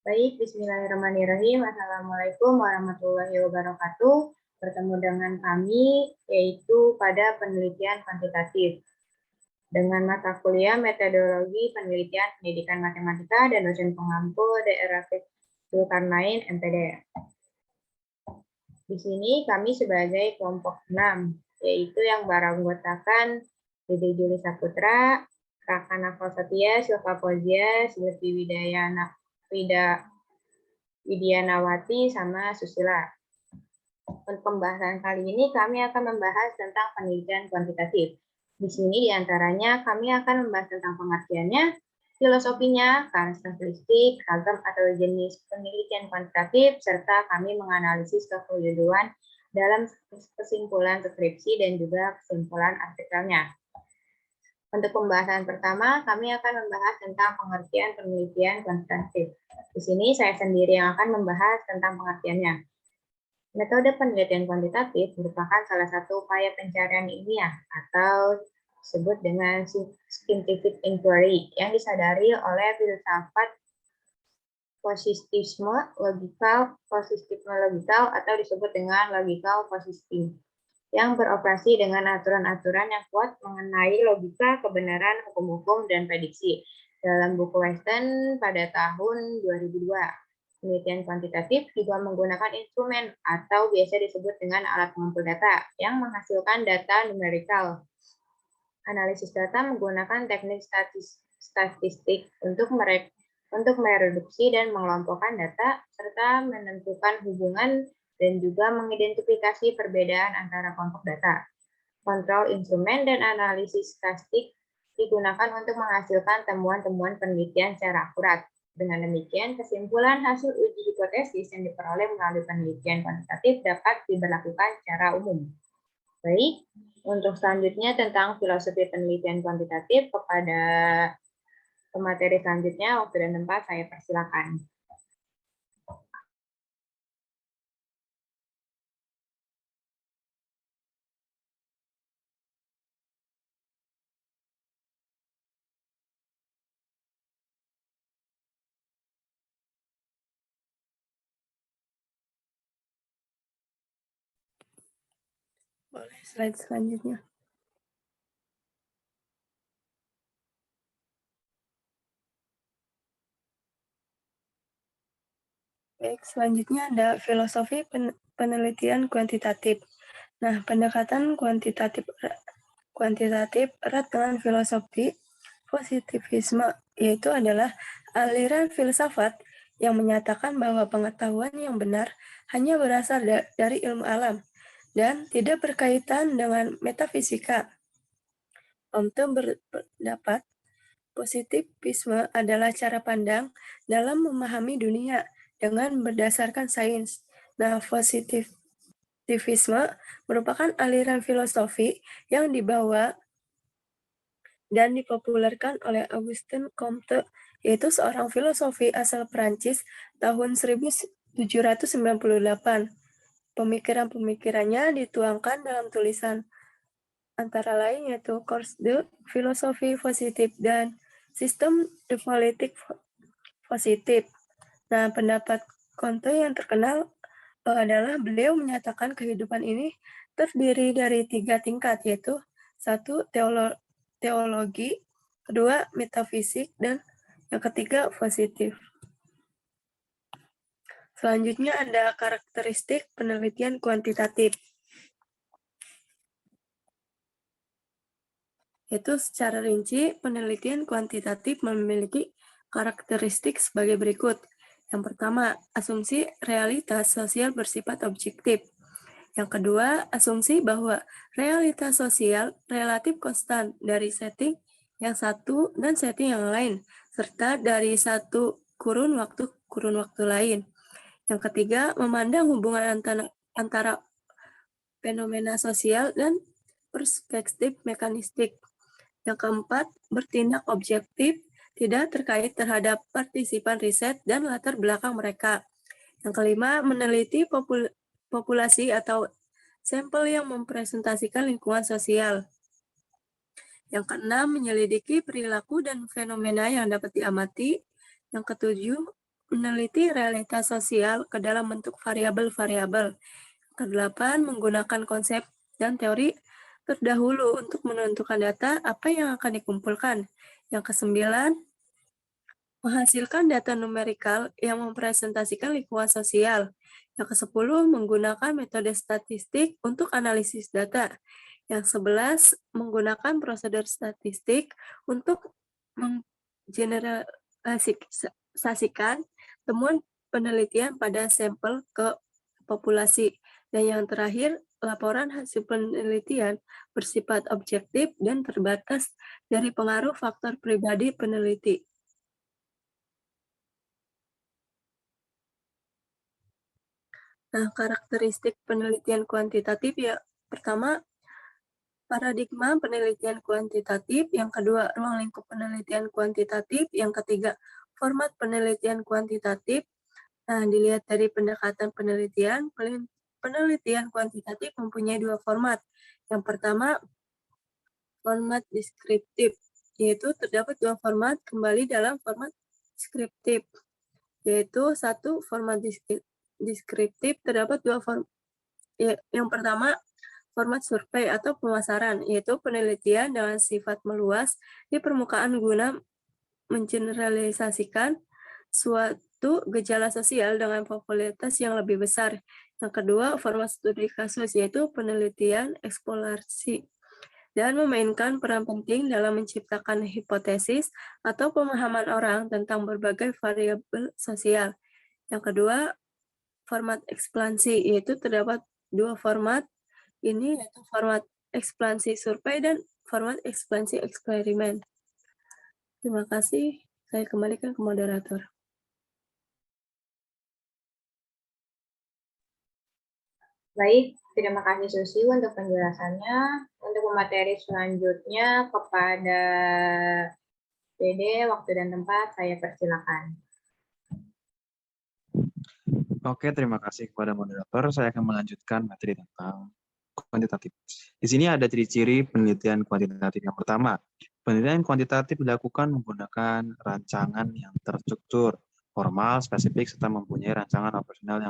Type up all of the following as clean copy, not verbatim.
Baik, bismillahirrahmanirrahim. Assalamualaikum warahmatullahi wabarakatuh. Bertemu dengan kami, yaitu pada penelitian kuantitatif. Dengan mata kuliah metodologi penelitian pendidikan matematika dan dosen pengampu daerah Zulkarnain MPD. Di sini kami sebagai kelompok 6, yaitu yang beranggotakan Dede Juli Saputra, Rakana Kosatia, Silva Fauzia, Silvi Widianawati, sama Susila. Untuk pembahasan kali ini kami akan membahas tentang penelitian kuantitatif. Di sini diantaranya kami akan membahas tentang pengertiannya, filosofinya, karakteristik, ragam atau jenis penelitian kuantitatif, serta kami menganalisis kekeliruan dalam kesimpulan skripsi dan juga kesimpulan artikelnya. Untuk pembahasan pertama, kami akan membahas tentang pengertian penelitian kuantitatif. Di sini saya sendiri yang akan membahas tentang pengertiannya. Metode penelitian kuantitatif merupakan salah satu upaya pencarian ilmiah atau disebut dengan scientific inquiry yang disadari oleh filsafat positivisme logikal atau disebut dengan logical positivity yang beroperasi dengan aturan-aturan yang kuat mengenai logika, kebenaran, hukum-hukum, dan prediksi. Dalam buku Weston pada tahun 2002, penelitian kuantitatif juga menggunakan instrumen atau biasa disebut dengan alat pengumpul data yang menghasilkan data numerikal. Analisis data menggunakan teknik statistik untuk mereduksi dan mengelompokkan data, serta menentukan hubungan dan juga mengidentifikasi perbedaan antara kelompok data. Kontrol instrumen dan analisis statistik digunakan untuk menghasilkan temuan-temuan penelitian secara akurat. Dengan demikian, kesimpulan hasil uji hipotesis yang diperoleh melalui penelitian kuantitatif dapat diberlakukan secara umum. Baik, untuk selanjutnya tentang filosofi penelitian kuantitatif, kepada pemateri selanjutnya, waktu dan tempat saya persilakan. Boleh slide selanjutnya. Baik, selanjutnya ada filosofi penelitian kuantitatif. Nah, pendekatan kuantitatif erat dengan filosofi positivisme, yaitu adalah aliran filsafat yang menyatakan bahwa pengetahuan yang benar hanya berasal dari ilmu alam dan tidak berkaitan dengan metafisika. Comte berpendapat positivisme adalah cara pandang dalam memahami dunia dengan berdasarkan sains. Nah, positivisme merupakan aliran filosofi yang dibawa dan dipopulerkan oleh Auguste Comte, yaitu seorang filosofi asal Prancis tahun 1798. Pemikiran-pemikirannya dituangkan dalam tulisan antara lain yaitu Cours de Philosophie Positive dan Sistem de Politique Positif. Nah, pendapat Comte yang terkenal adalah beliau menyatakan kehidupan ini terdiri dari 3 tingkat, yaitu 1. Teologi, 2. Metafisik, dan yang ketiga positif. Selanjutnya ada karakteristik penelitian kuantitatif. Yaitu secara rinci, penelitian kuantitatif memiliki karakteristik sebagai berikut. Yang pertama, asumsi realitas sosial bersifat objektif. Yang kedua, asumsi bahwa realitas sosial relatif konstan dari setting yang satu dan setting yang lain, serta dari satu kurun waktu lain. Yang ketiga, memandang hubungan antara fenomena sosial dan perspektif mekanistik. Yang keempat, bertindak objektif, tidak terkait terhadap partisipan riset dan latar belakang mereka. Yang kelima, meneliti populasi atau sampel yang mempresentasikan lingkungan sosial. Yang keenam, menyelidiki perilaku dan fenomena yang dapat diamati. Yang ketujuh, meneliti realitas sosial ke dalam bentuk variabel-variabel. Kedelapan, menggunakan konsep dan teori terdahulu untuk menentukan data apa yang akan dikumpulkan. Yang kesembilan, menghasilkan data numerikal yang mempresentasikan lingkungan sosial. Yang kesepuluh, menggunakan metode statistik untuk analisis data. Yang sebelas, menggunakan prosedur statistik untuk menggeneralisasikan temuan penelitian pada sampel ke populasi. Dan yang terakhir, laporan hasil penelitian bersifat objektif dan terbatas dari pengaruh faktor pribadi peneliti. Nah, karakteristik penelitian kuantitatif ya, pertama, paradigma penelitian kuantitatif, yang kedua, ruang lingkup penelitian kuantitatif, yang ketiga, format penelitian kuantitatif. Nah, dilihat dari pendekatan penelitian, penelitian kuantitatif mempunyai dua format. Yang pertama, format deskriptif, yaitu terdapat dua format kembali dalam format deskriptif, yaitu satu format deskriptif terdapat dua format. Yang pertama, format survei atau pemasaran, yaitu penelitian dengan sifat meluas di permukaan guna mengeneralisasikan suatu gejala sosial dengan popularitas yang lebih besar. Yang kedua, format studi kasus, yaitu penelitian eksplorasi dan memainkan peran penting dalam menciptakan hipotesis atau pemahaman orang tentang berbagai variabel sosial. Yang kedua, format ekspansi, yaitu terdapat dua format ini, yaitu format ekspansi survei dan format ekspansi eksperimen. Terima kasih, saya kembalikan ke moderator. Baik, terima kasih Susi untuk penjelasannya. Untuk materi selanjutnya kepada Dede, waktu dan tempat saya persilakan. Oke, terima kasih kepada moderator. Saya akan melanjutkan materi tentang kuantitatif. Di sini ada ciri-ciri penelitian kuantitatif. Yang pertama, penelitian kuantitatif dilakukan menggunakan rancangan yang terstruktur, formal, spesifik, serta mempunyai rancangan operasional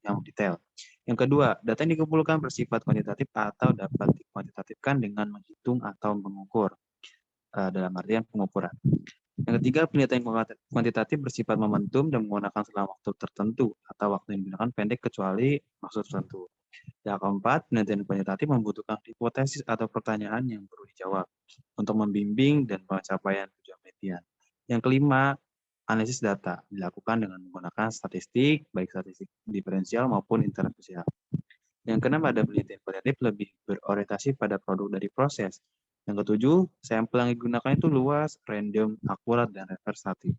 yang detail. Yang kedua, data yang dikumpulkan bersifat kuantitatif atau dapat dikuantitatifkan dengan menghitung atau mengukur, dalam artian pengukuran. Yang ketiga, penelitian kuantitatif bersifat momentum dan menggunakan selang waktu tertentu atau waktu yang digunakan pendek kecuali maksud tertentu. Yang keempat, penelitian kuantitatif membutuhkan hipotesis atau pertanyaan yang perlu dijawab untuk membimbing dan pencapaian tujuan penelitian. Yang kelima, analisis data dilakukan dengan menggunakan statistik, baik statistik diferensial maupun inferensial. Yang keenam, ada penelitian kualitatif lebih berorientasi pada produk dari proses. Yang ketujuh, sampel yang digunakan itu luas, random, akurat, dan representatif.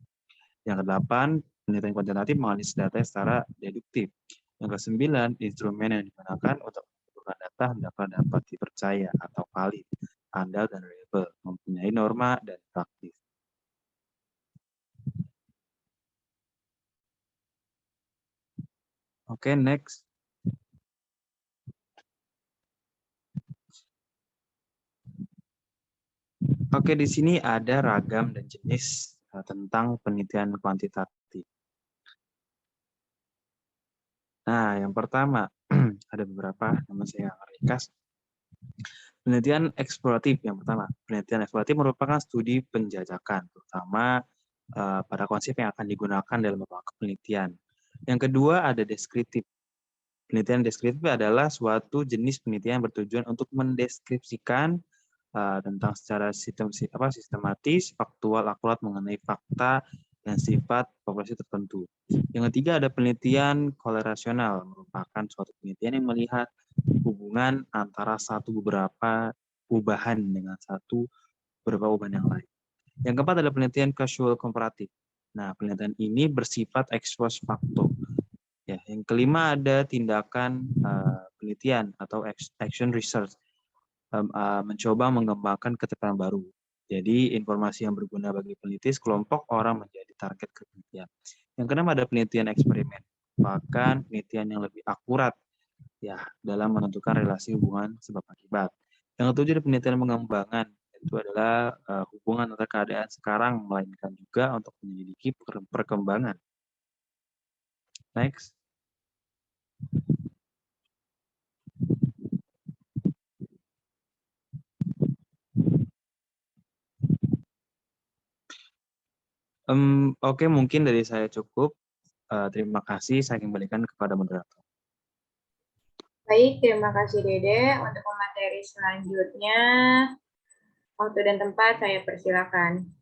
Yang kedelapan, penelitian kuantitatif menganalisis data secara deduktif. Yang kesembilan, instrumen yang digunakan untuk menentukan data dapat dipercaya atau valid, andal, dan reliable, mempunyai norma dan praktis. Oke, next. Oke, di sini ada ragam dan jenis tentang penelitian kuantitatif. Nah, yang pertama, ada beberapa, namun saya ringkas. Penelitian eksploratif yang pertama. Penelitian eksploratif merupakan studi penjajakan, terutama pada konsep yang akan digunakan dalam beberapa penelitian. Yang kedua, ada deskriptif. Penelitian deskriptif adalah suatu jenis penelitian yang bertujuan untuk mendeskripsikan tentang secara sistematis, faktual, akurat mengenai fakta dan sifat populasi tertentu. Yang ketiga, ada penelitian korelasional, merupakan suatu penelitian yang melihat hubungan antara beberapa perubahan dengan beberapa perubahan yang lain. Yang keempat, ada penelitian causal komparatif. Nah, penelitian ini bersifat ex post facto. Ya, yang kelima, ada tindakan penelitian atau action research, mencoba mengembangkan keterangan baru. Jadi informasi yang berguna bagi peneliti sekelompok orang menjadi target penelitian. Yang keenam, ada penelitian eksperimen, bahkan penelitian yang lebih akurat ya dalam menentukan relasi hubungan sebab akibat. Yang ketujuh, ada penelitian pengembangan, itu adalah hubungan antara keadaan sekarang melainkan juga untuk menyelidiki perkembangan. Next. Oke, mungkin dari saya cukup. Terima kasih, saya kembalikan kepada moderator. Baik, terima kasih Dede. Untuk materi selanjutnya, waktu dan tempat saya persilakan.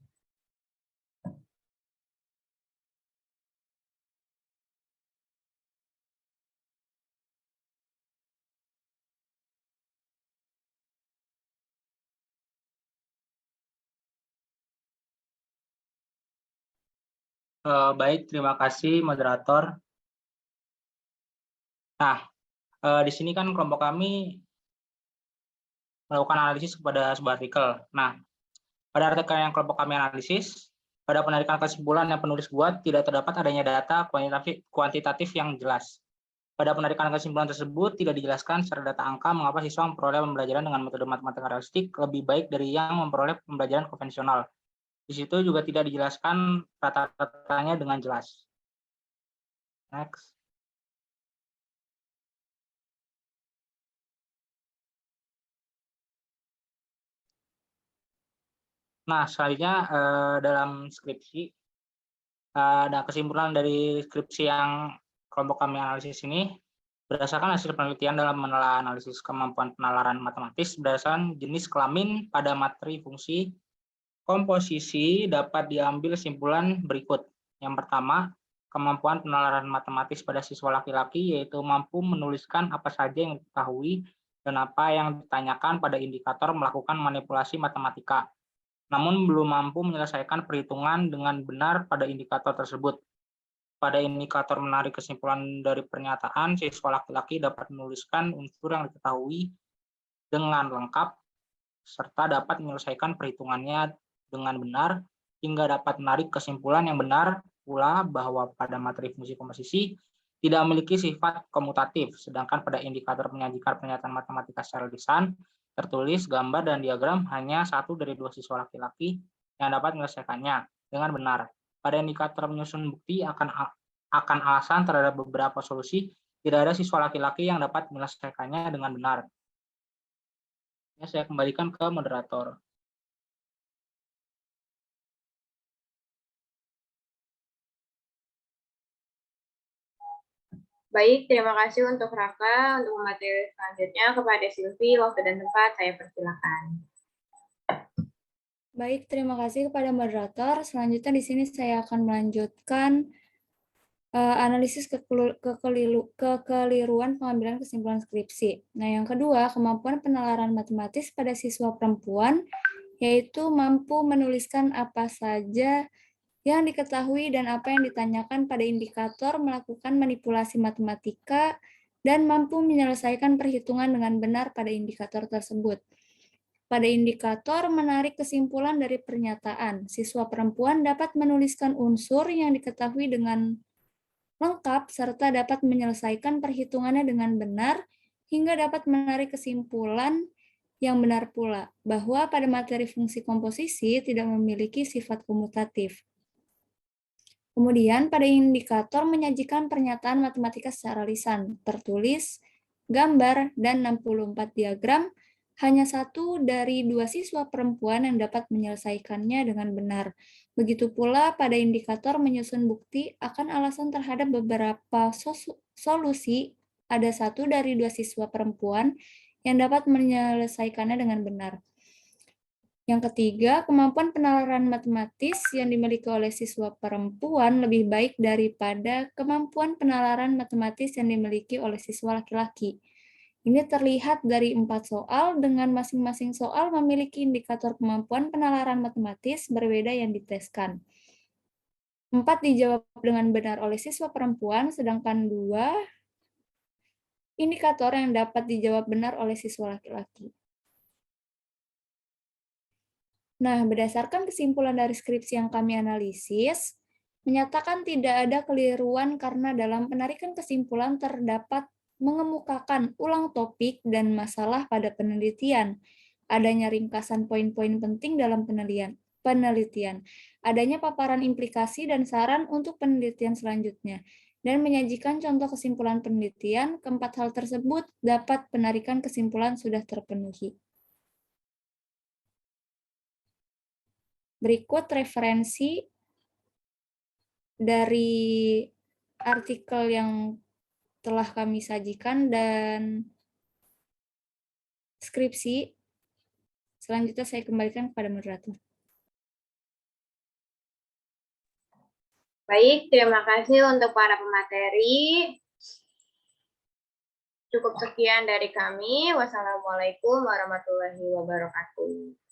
Baik, terima kasih moderator. Nah, di sini kan kelompok kami melakukan analisis kepada sebuah artikel. Nah, pada artikel yang kelompok kami analisis, pada penarikan kesimpulan yang penulis buat tidak terdapat adanya data kuantitatif yang jelas. Pada penarikan kesimpulan tersebut tidak dijelaskan secara data angka mengapa siswa memperoleh pembelajaran dengan metode matematika realistik lebih baik dari yang memperoleh pembelajaran konvensional. Di situ juga tidak dijelaskan rata-ratanya dengan jelas. Next. Nah, selanjutnya dalam skripsi, ada kesimpulan dari skripsi yang kelompok kami analisis ini, berdasarkan hasil penelitian dalam menelaah analisis kemampuan penalaran matematis berdasarkan jenis kelamin pada materi fungsi komposisi dapat diambil kesimpulan berikut. Yang pertama, kemampuan penalaran matematis pada siswa laki-laki yaitu mampu menuliskan apa saja yang diketahui dan apa yang ditanyakan pada indikator melakukan manipulasi matematika, namun belum mampu menyelesaikan perhitungan dengan benar pada indikator tersebut. Pada indikator menarik kesimpulan dari pernyataan, siswa laki-laki dapat menuliskan unsur yang diketahui dengan lengkap, serta dapat menyelesaikan perhitungannya dengan benar, hingga dapat menarik kesimpulan yang benar pula bahwa pada materi fungsi komposisi tidak memiliki sifat komutatif, sedangkan pada indikator menyajikan pernyataan matematika secara lisan, tertulis, gambar, dan diagram hanya satu dari dua siswa laki-laki yang dapat menyelesaikannya dengan benar. Pada indikator menyusun bukti akan alasan terhadap beberapa solusi, tidak ada siswa laki-laki yang dapat menyelesaikannya dengan benar. Ya, saya kembalikan ke moderator. Baik, terima kasih untuk Raka. Untuk materi selanjutnya kepada Silvi, waktu dan tempat saya persilakan. Baik, terima kasih kepada moderator. Selanjutnya di sini saya akan melanjutkan analisis kekeliruan pengambilan kesimpulan skripsi. Nah, yang kedua, kemampuan penalaran matematis pada siswa perempuan, yaitu mampu menuliskan apa saja yang diketahui dan apa yang ditanyakan pada indikator, melakukan manipulasi matematika, dan mampu menyelesaikan perhitungan dengan benar pada indikator tersebut. Pada indikator menarik kesimpulan dari pernyataan, siswa perempuan dapat menuliskan unsur yang diketahui dengan lengkap serta dapat menyelesaikan perhitungannya dengan benar hingga dapat menarik kesimpulan yang benar pula bahwa pada materi fungsi komposisi tidak memiliki sifat komutatif. Kemudian pada indikator menyajikan pernyataan matematika secara lisan, tertulis, gambar, dan 64 diagram, hanya satu dari dua siswa perempuan yang dapat menyelesaikannya dengan benar. Begitu pula pada indikator menyusun bukti akan alasan terhadap beberapa solusi, ada satu dari dua siswa perempuan yang dapat menyelesaikannya dengan benar. Yang ketiga, kemampuan penalaran matematis yang dimiliki oleh siswa perempuan lebih baik daripada kemampuan penalaran matematis yang dimiliki oleh siswa laki-laki. Ini terlihat dari 4 soal dengan masing-masing soal memiliki indikator kemampuan penalaran matematis berbeda yang diteskan. 4 dijawab dengan benar oleh siswa perempuan, sedangkan 2 indikator yang dapat dijawab benar oleh siswa laki-laki. Nah, berdasarkan kesimpulan dari skripsi yang kami analisis, menyatakan tidak ada keliruan karena dalam penarikan kesimpulan terdapat mengemukakan ulang topik dan masalah pada penelitian, adanya ringkasan poin-poin penting dalam penelitian, adanya paparan implikasi dan saran untuk penelitian selanjutnya, dan menyajikan contoh kesimpulan penelitian. Keempat hal tersebut dapat penarikan kesimpulan sudah terpenuhi. Berikut referensi dari artikel yang telah kami sajikan dan skripsi. Selanjutnya saya kembalikan kepada moderator. Baik, terima kasih untuk para pemateri. Cukup sekian dari kami. Wassalamualaikum warahmatullahi wabarakatuh.